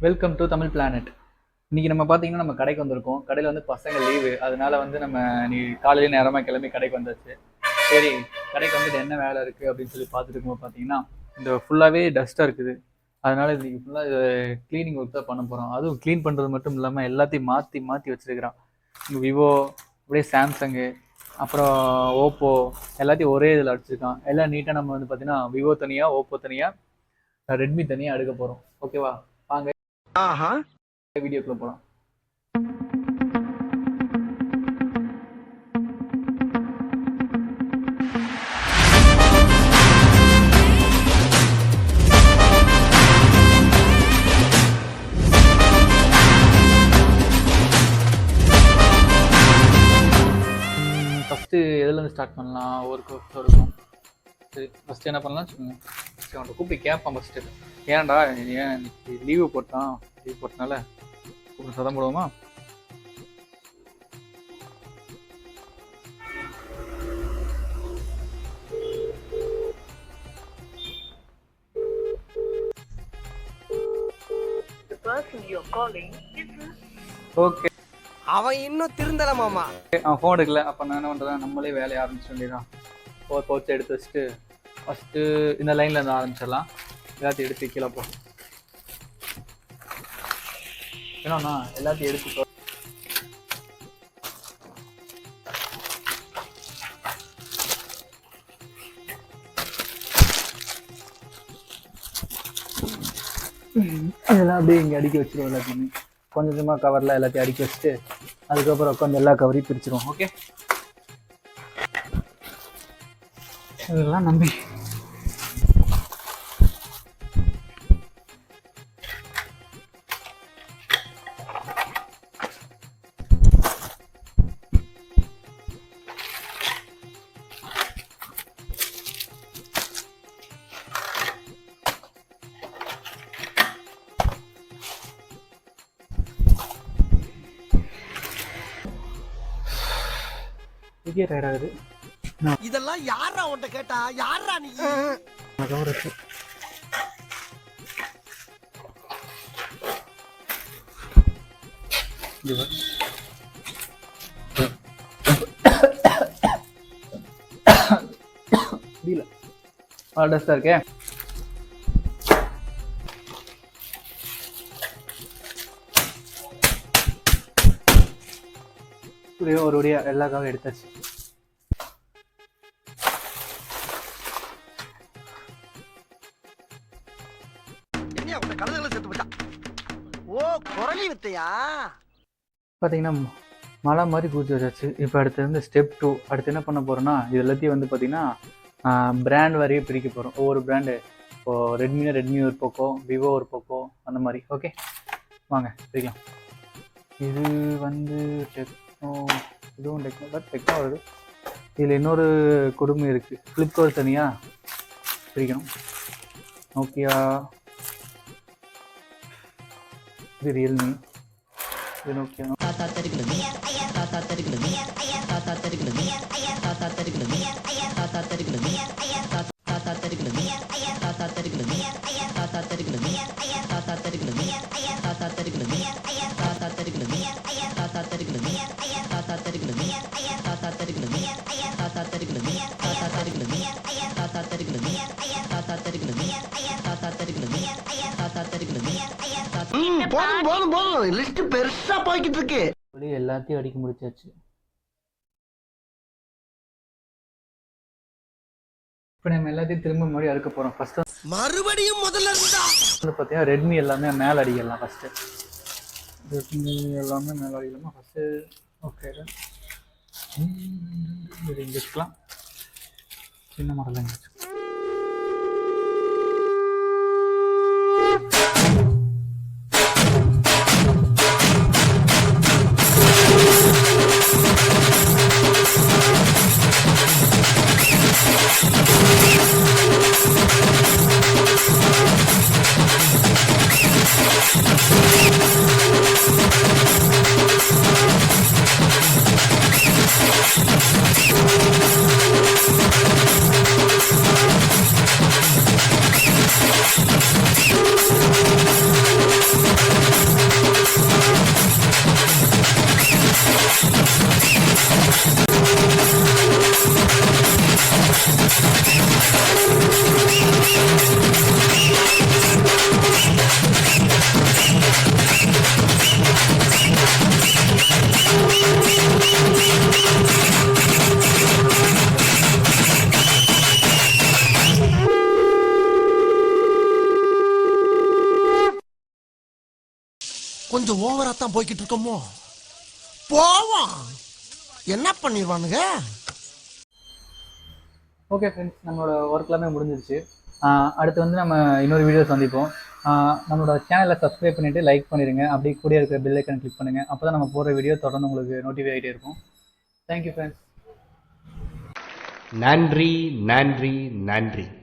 Welcome to Tamil planet. இன்னைக்கு நம்ம பார்த்தீங்கன்னா நம்ம கடைக்கு வந்திருக்கோம். கடையில் வந்து பசங்க லீவு, அதனால வந்து நம்ம நீ காலையில் நேரமாக கிளம்பி கடைக்கு வந்தாச்சு. சரி, கடைக்கு வந்துட்டு என்ன வேலை இருக்குது அப்படின்னு சொல்லி பார்த்துட்டு இருக்கும்போது பார்த்தீங்கன்னா இந்த ஃபுல்லாகவே டஸ்ட்டாக இருக்குது. அதனால இன்னைக்கு ஃபுல்லாக க்ளீனிங் ஒர்க் தான் பண்ண போகிறோம். அதுவும் க்ளீன் பண்ணுறது மட்டும் இல்லாமல் எல்லாத்தையும் மாற்றி மாற்றி வச்சுருக்கிறான். விவோ, அப்படியே சாம்சங்கு, அப்புறம் ஓப்போ எல்லாத்தையும் ஒரே இதில் அடிச்சிருக்கான். எல்லாம் நீட்டாக நம்ம வந்து பார்த்தீங்கன்னா விவோ தனியாக, ஓப்போ தனியாக, ரெட்மி தனியாக எடுக்க போகிறோம். ஓகேவா? வாங்க வீடியோக்குள்ள போகலாம். ஃபஸ்ட்டு எதுலேருந்து ஸ்டார்ட் பண்ணலாம்? ஒரு கோர்ஸ் இருக்கும். சரி, ஃபஸ்ட்டு என்ன பண்ணலாம் சொல்லுங்க. சரி, அவன்கிட்ட கூப்பிட்டு கேட்பான் ஃபஸ்ட்டு. ஏன்டா ஏன் லீவு போட்டான்? லீவ் போட்டனால கூப்பிட்டு சதம் போடுவோமா? ஓகே, அவன் இன்னும் திருந்தல மாமா. அவன் ஃபோன் எடுக்கல. அப்போ நான் என்ன பண்ணுறேன், நம்மளே வேலையை ஆரம்பிச்ச வேண்டியதான். ஒரு பவுச்சை எடுத்து வச்சுட்டு ஃபஸ்ட்டு இந்த லைனில் இருந்து ஆரம்பிச்சிடலாம். எல்லாத்தையும் எடுத்து கீழே போ. ஏன்னா எல்லாத்தையும் எடுத்து அதெல்லாம் அப்படியே இங்கே அடுக்கி வச்சிருவோம். எல்லாத்தையுமே கொஞ்சம் கொஞ்சமாக கவரில் எல்லாத்தையும் அடுக்கி வச்சுட்டு அதுக்கப்புறம் உட்காந்து எல்லா கவரையும் பிரிச்சிருவோம். ஓகே, இதெல்லாம் நம்பி டயர்ட் ஆகுது. இதெல்லாம் யாரா உன்கிட்ட கேட்டா? யாரா நீ? டஸ்டா இருக்கே. ஒரு வழியா எல்லா காவும் எடுத்தாச்சு. பார்த்தீங்கன்னா மழை மாதிரி பூச்சி வச்சாச்சு. இப்போ அடுத்து வந்து ஸ்டெப் 2. அடுத்து என்ன பண்ண போகிறோன்னா, இது எல்லாத்தையும் வந்து பார்த்தீங்கன்னா பிராண்ட் வரையே பிரிக்க போகிறோம். ஒவ்வொரு பிராண்டு. இப்போது ரெட்மி ஒரு பக்கம், விவோ ஒரு பக்கம், அந்த மாதிரி. ஓகே, வாங்க பிரிக்கலாம். இது வந்து டெக்னோ, இதுவும் டெக்னோ வருது. இதில் இன்னொரு கொடுமை இருக்குது. ஃப்ளிப்கார்ட் தனியாக பிரிக்கணும். நோக்கியா, இது ரியல்மி, இது நோக்கியா. லிஸ்ட் பெருசா போய்கிட்டு இருக்கு. எல்லாத்தையும் அடிக்க முடிச்சாச்சு. இப்போ நம்ம எல்லாத்தையும் திரும்ப மறுபடியும் அடுக்க போறோம். ஃபர்ஸ்ட் மறுபடியும் முதல்ல இருந்தா பார்த்தீங்கன்னா ரெட்மி எல்லாமே மேலே அடிக்கலாம். ஃபர்ஸ்ட் ரெட்மி எல்லாமே மேலே அடிக்கலாமா ஃபர்ஸ்ட்? ஓகே, இது இங்கே வச்சுக்கலாம். சின்ன மாடல் இங்கே வச்சுக்கலாம். கொஞ்சம் ஓவரா தான் போய்கிட்டு இருக்கோமோ. போவோம். என்ன பண்ணிடுவானுங்க? ஓகே ஃப்ரெண்ட்ஸ், நம்மளோட ஒர்க் எல்லாமே முடிஞ்சிருச்சு. அடுத்து வந்து நம்ம இன்னொரு வீடியோ சந்திப்போம். நம்மளோட சேனலை சப்ஸ்கிரைப் பண்ணிவிட்டு லைக் பண்ணிடுங்க. அப்படியே கூட இருக்கிற பெல் ஐக்கன் கிளிக் பண்ணுங்கள். அப்போ தான் நம்ம போடுற வீடியோ தொடர்ந்து உங்களுக்கு நோட்டிஃபை ஆகிட்டே இருக்கும். Thank you friends. நன்றி நன்றி நன்றி.